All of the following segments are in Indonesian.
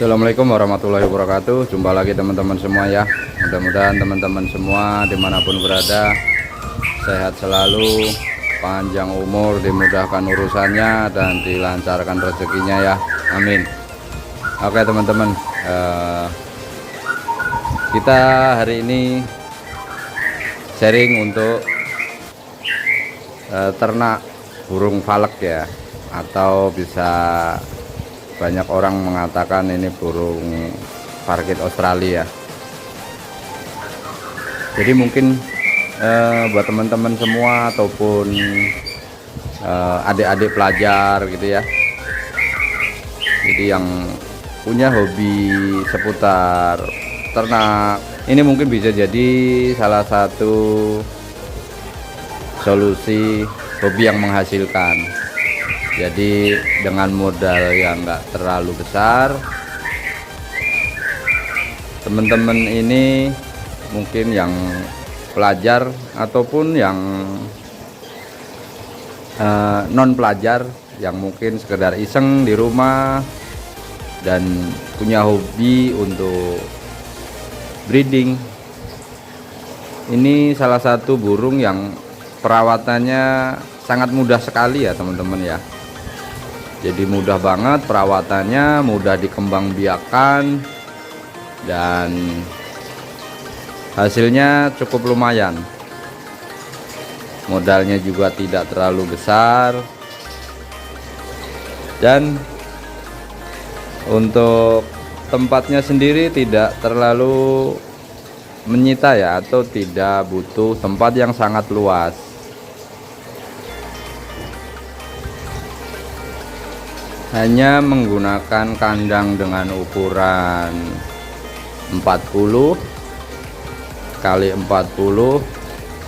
Assalamualaikum warahmatullahi wabarakatuh. Jumpa lagi teman-teman semua ya. Mudah-mudahan teman-teman semua dimanapun berada sehat selalu, panjang umur, dimudahkan urusannya dan dilancarkan rezekinya ya, amin. Oke teman-teman, kita hari ini sharing untuk ternak burung falek ya, atau bisa banyak orang mengatakan ini burung parkit Australia. Jadi mungkin buat teman-teman semua ataupun adik-adik pelajar gitu ya, jadi yang punya hobi seputar ternak, ini mungkin bisa jadi salah satu solusi hobi yang menghasilkan. Jadi dengan modal yang enggak terlalu besar, teman-teman ini mungkin yang pelajar ataupun yang non pelajar yang mungkin sekedar iseng di rumah dan punya hobi untuk breeding, ini salah satu burung yang perawatannya sangat mudah sekali ya teman-teman ya. Jadi mudah banget perawatannya, mudah dikembangbiakkan, dan hasilnya cukup lumayan. Modalnya juga tidak terlalu besar, dan untuk tempatnya sendiri tidak terlalu menyita ya, atau tidak butuh tempat yang sangat luas. Hanya menggunakan kandang dengan ukuran 40 kali 40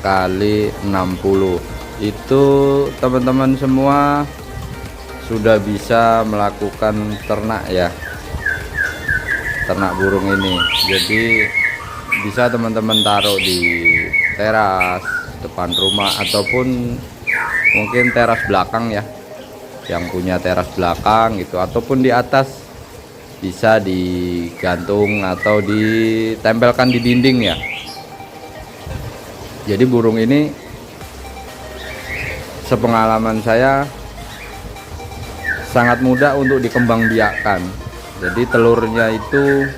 kali 60, itu teman-teman semua sudah bisa melakukan ternak ya, ternak burung ini. Jadi bisa teman-teman taruh di teras depan rumah ataupun mungkin teras belakang ya, yang punya teras belakang gitu, ataupun di atas bisa digantung atau ditempelkan di dinding ya. Jadi burung ini sepengalaman saya sangat mudah untuk dikembangbiakkan. Jadi telurnya itu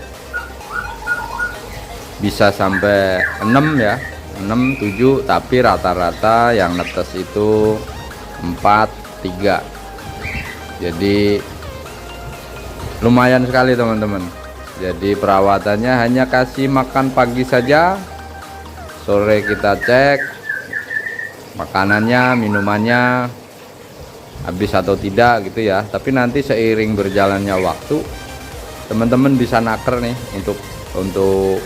bisa sampai 6 ya, 6, 7, tapi rata-rata yang netes itu 4, 3. Jadi lumayan sekali teman-teman. Jadi perawatannya hanya kasih makan pagi saja, sore kita cek makanannya, minumannya habis atau tidak gitu ya. Tapi nanti seiring berjalannya waktu, teman-teman bisa naker nih untuk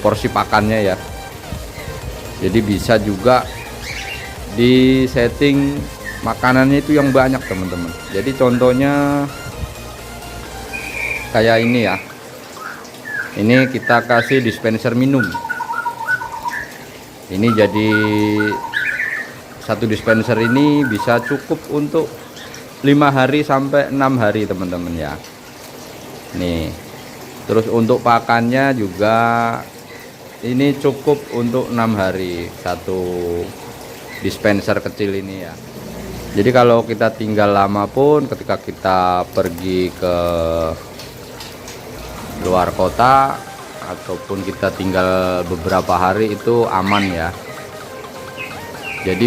porsi pakannya ya. Jadi bisa juga di setting makanannya itu yang banyak teman-teman. Jadi contohnya kayak ini ya, ini kita kasih dispenser minum. Ini jadi satu dispenser ini bisa cukup untuk 5 hari sampai 6 hari teman-teman ya. Nih, terus untuk pakannya juga ini cukup untuk 6 hari satu dispenser kecil ini ya. Jadi kalau kita tinggal lama pun, ketika kita pergi ke luar kota ataupun kita tinggal beberapa hari, itu aman ya. Jadi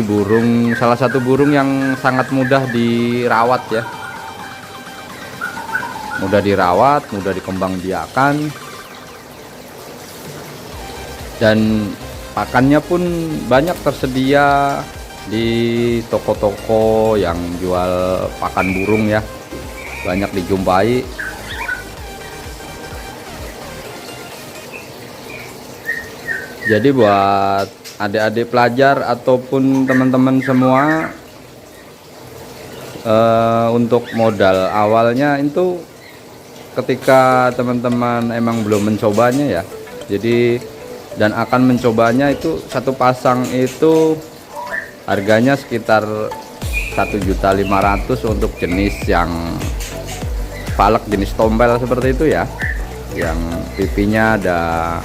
salah satu burung yang sangat mudah dirawat ya, mudah dirawat, mudah dikembangbiakkan, dan pakannya pun banyak tersedia di toko-toko yang jual pakan burung ya, banyak dijumpai. Jadi buat adik-adik pelajar ataupun teman-teman semua, untuk modal awalnya itu ketika teman-teman emang belum mencobanya ya, jadi dan akan mencobanya. Itu satu pasang itu harganya sekitar 1.500.000 untuk jenis yang palek jenis tompel seperti itu ya, yang pipinya ada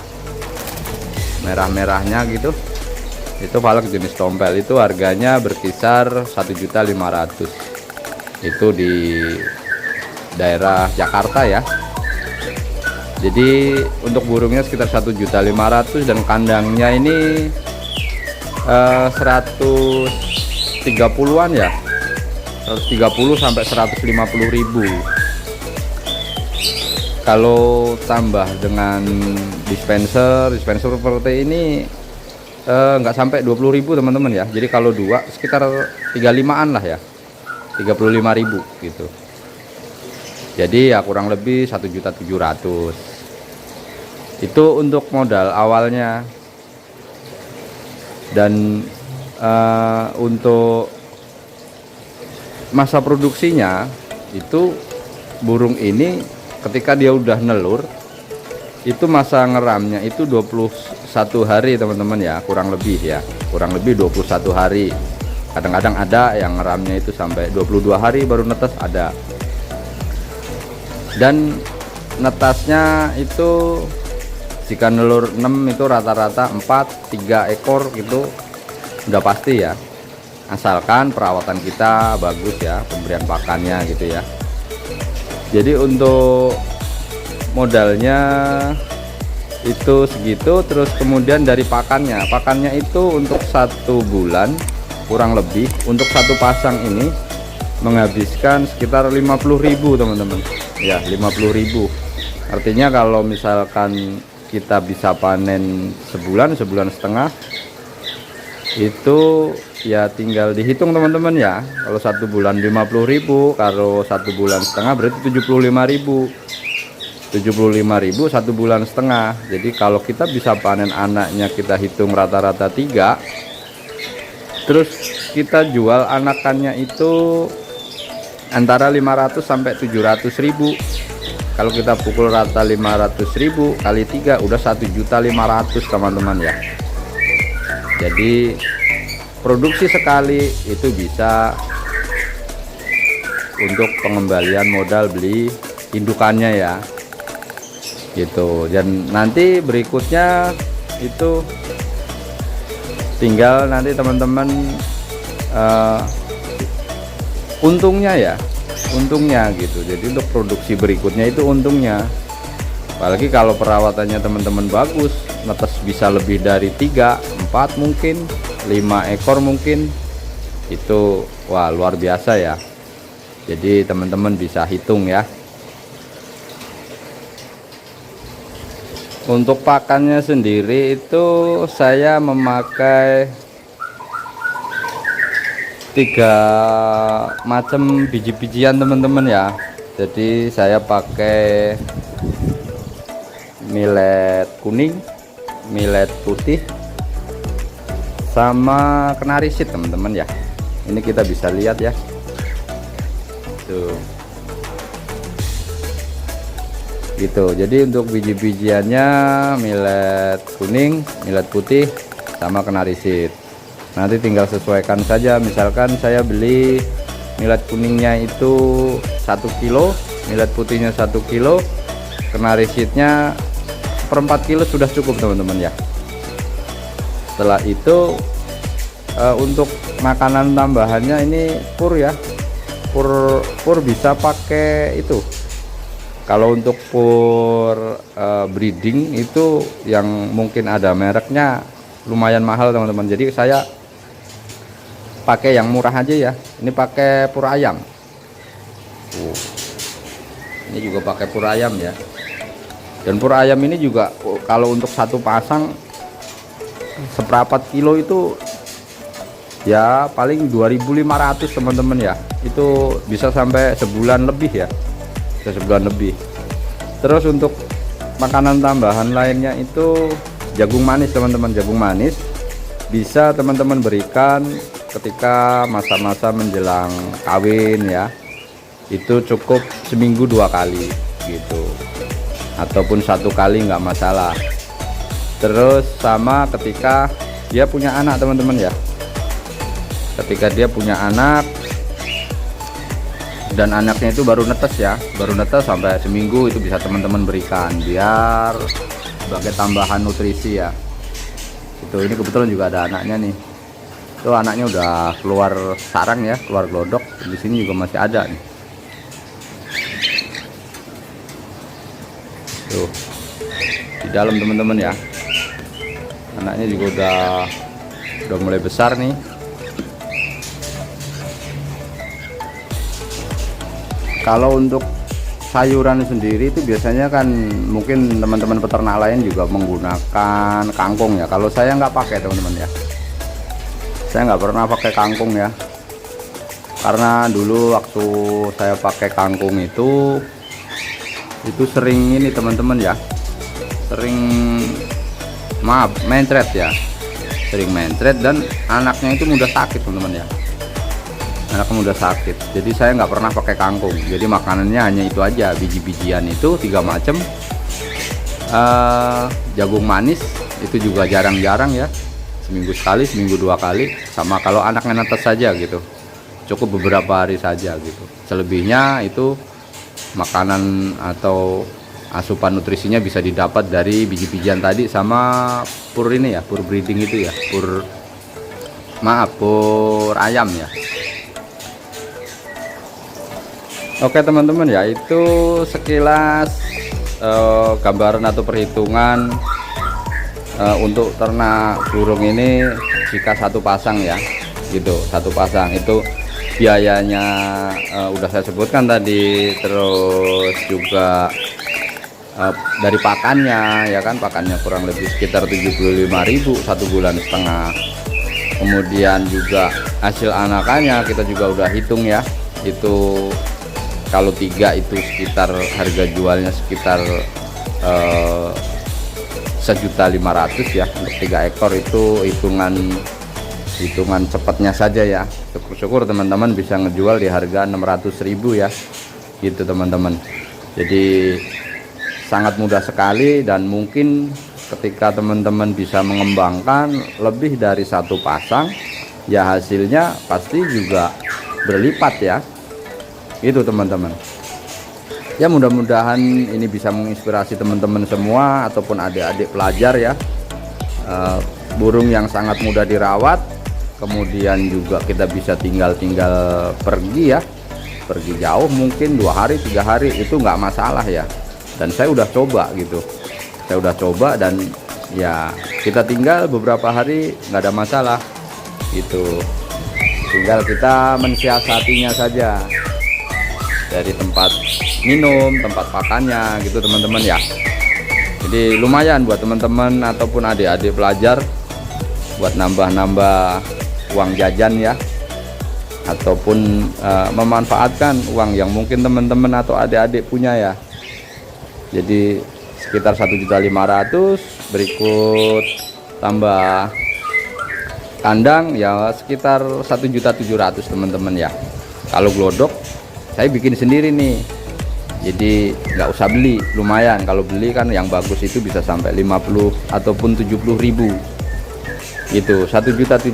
merah-merahnya gitu. Itu palek jenis tompel, itu harganya berkisar 1.500.000. Itu di daerah Jakarta ya. Jadi untuk burungnya sekitar 1.500.000 dan kandangnya ini 130-an ya, 130 sampai 150.000. Kalau tambah dengan dispenser seperti ini nggak sampai 20.000 teman-teman ya. Jadi kalau dua sekitar 35-an lah ya, 35.000 gitu. Jadi ya kurang lebih 1.700.000. Itu untuk modal awalnya. Dan untuk masa produksinya itu burung ini ketika dia udah nelur itu masa ngeramnya itu 21 hari teman-teman ya, kurang lebih 21 hari. Kadang-kadang ada yang ngeramnya itu sampai 22 hari baru netes, ada. Dan netasnya itu jika nelur 6 itu rata-rata 3 ekor gitu udah pasti ya, asalkan perawatan kita bagus ya, pemberian pakannya gitu ya. Jadi untuk modalnya itu segitu. Terus kemudian dari pakannya itu untuk 1 bulan kurang lebih untuk satu pasang ini menghabiskan sekitar 50.000 teman-teman ya, 50.000. Artinya kalau misalkan kita bisa panen sebulan setengah itu ya tinggal dihitung teman-teman ya. Kalau 1 bulan 50.000, kalau 1 bulan setengah berarti 75.000 1 bulan setengah. Jadi kalau kita bisa panen anaknya, kita hitung rata-rata 3, terus kita jual anakannya itu antara 500 sampai 700.000. Kalau kita pukul rata 500.000 kali 3 udah 1.500.000 teman-teman ya. Jadi produksi sekali itu bisa untuk pengembalian modal beli indukannya ya gitu. Dan nanti berikutnya itu tinggal nanti teman-teman untungnya gitu. Jadi untuk produksi berikutnya itu untungnya, apalagi kalau perawatannya teman-teman bagus, netes bisa lebih dari 3, 4 mungkin 5 ekor mungkin, itu wah luar biasa ya. Jadi teman-teman bisa hitung ya. Untuk pakannya sendiri itu saya memakai 3 macam biji-bijian teman-teman ya. Jadi saya pakai millet kuning, millet putih, sama kenari seed teman-teman ya. Ini kita bisa lihat ya tuh gitu. Jadi untuk biji-bijiannya millet kuning, millet putih, sama kenari seed. Nanti tinggal sesuaikan saja. Misalkan saya beli millet kuningnya itu 1 kilo, millet putihnya 1 kilo, kenari seednya 1/4 kilo sudah cukup teman-teman ya. Setelah itu untuk makanan tambahannya ini pur ya, pur bisa pakai itu. Kalau untuk pur breeding itu yang mungkin ada mereknya lumayan mahal teman-teman. Jadi saya pakai yang murah aja ya. Ini pakai pur ayam. Ini juga pakai pur ayam ya. Dan pur ayam ini juga kalau untuk satu pasang 1/4 kilo itu ya paling 2.500 teman-teman ya. Itu bisa sampai sebulan lebih ya. Bisa sebulan lebih. Terus untuk makanan tambahan lainnya itu jagung manis teman-teman. Jagung manis bisa teman-teman berikan ketika masa-masa menjelang kawin ya. Itu cukup seminggu 2 kali gitu, ataupun 1 kali nggak masalah. Terus sama ketika dia punya anak teman-teman ya, ketika dia punya anak dan anaknya itu baru netes ya, baru netes sampai seminggu, itu bisa teman-teman berikan biar sebagai tambahan nutrisi ya. Itu ini kebetulan juga ada anaknya nih, tuh anaknya udah keluar sarang ya, keluar glodok. Di sini juga masih ada nih, tuh di dalam teman-teman ya. Anaknya juga udah mulai besar nih. Kalau untuk sayuran sendiri itu biasanya kan mungkin teman-teman peternak lain juga menggunakan kangkung ya. Kalau saya nggak pakai teman-teman ya, saya nggak pernah pakai kangkung ya, karena dulu waktu saya pakai kangkung itu sering ini teman-teman ya, sering mencret ya, sering mencret, dan anaknya itu mudah sakit teman-teman ya, anaknya mudah sakit. Jadi saya nggak pernah pakai kangkung, jadi makanannya hanya itu aja, biji-bijian itu 3 macam. Jagung manis itu juga jarang-jarang ya, seminggu sekali, seminggu 2 kali. Sama kalau anaknya netes saja gitu, cukup beberapa hari saja gitu. Selebihnya itu makanan atau asupan nutrisinya bisa didapat dari biji-bijian tadi sama pur ini ya, pur breeding itu ya, pur ayam ya. Oke teman-teman ya, itu sekilas gambaran atau perhitungan untuk ternak burung ini jika satu pasang ya, gitu, satu pasang itu biayanya udah saya sebutkan tadi. Terus juga dari pakannya ya kan, pakannya kurang lebih sekitar 75.000 1,5 bulan. Kemudian juga hasil anakannya kita juga udah hitung ya, itu kalau 3 itu sekitar harga jualnya sekitar 1.500.000 ya untuk 3 ekor. Itu hitungan cepatnya saja ya. Syukur-syukur teman-teman bisa ngejual di harga 600.000 ya, gitu teman-teman. Jadi sangat mudah sekali, dan mungkin ketika teman-teman bisa mengembangkan lebih dari satu pasang ya, hasilnya pasti juga berlipat ya, itu teman-teman ya. Mudah-mudahan ini bisa menginspirasi teman-teman semua ataupun adik-adik pelajar ya. Burung yang sangat mudah dirawat, kemudian juga kita bisa tinggal pergi ya, pergi jauh mungkin 2 hari 3 hari itu nggak masalah ya. Dan saya udah coba gitu, saya udah coba, dan ya kita tinggal beberapa hari nggak ada masalah gitu. Tinggal kita mensiasatinya saja, dari tempat minum, tempat pakannya gitu teman-teman ya. Jadi lumayan buat teman-teman ataupun adik-adik pelajar buat nambah-nambah uang jajan ya, ataupun memanfaatkan uang yang mungkin teman-teman atau adik-adik punya ya. Jadi sekitar 1.500.000, berikut tambah kandang ya sekitar 1.700.000 teman-teman ya. Kalau glodok saya bikin sendiri nih, jadi nggak usah beli. Lumayan kalau beli kan yang bagus itu bisa sampai 50 ataupun 70.000 gitu. 1.700.000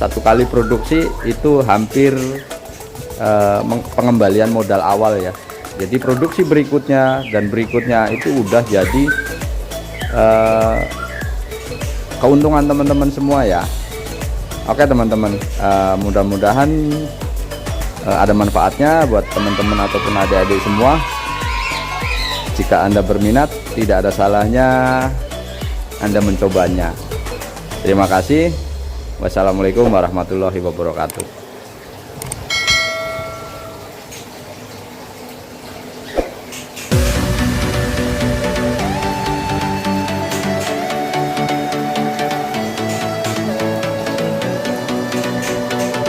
satu kali produksi itu hampir pengembalian modal awal ya. Jadi produksi berikutnya dan berikutnya itu udah jadi keuntungan teman-teman semua ya. Oke teman-teman, mudah-mudahan ada manfaatnya buat teman-teman ataupun adik-adik semua. Jika Anda berminat, tidak ada salahnya Anda mencobanya. Terima kasih. Wassalamualaikum warahmatullahi wabarakatuh.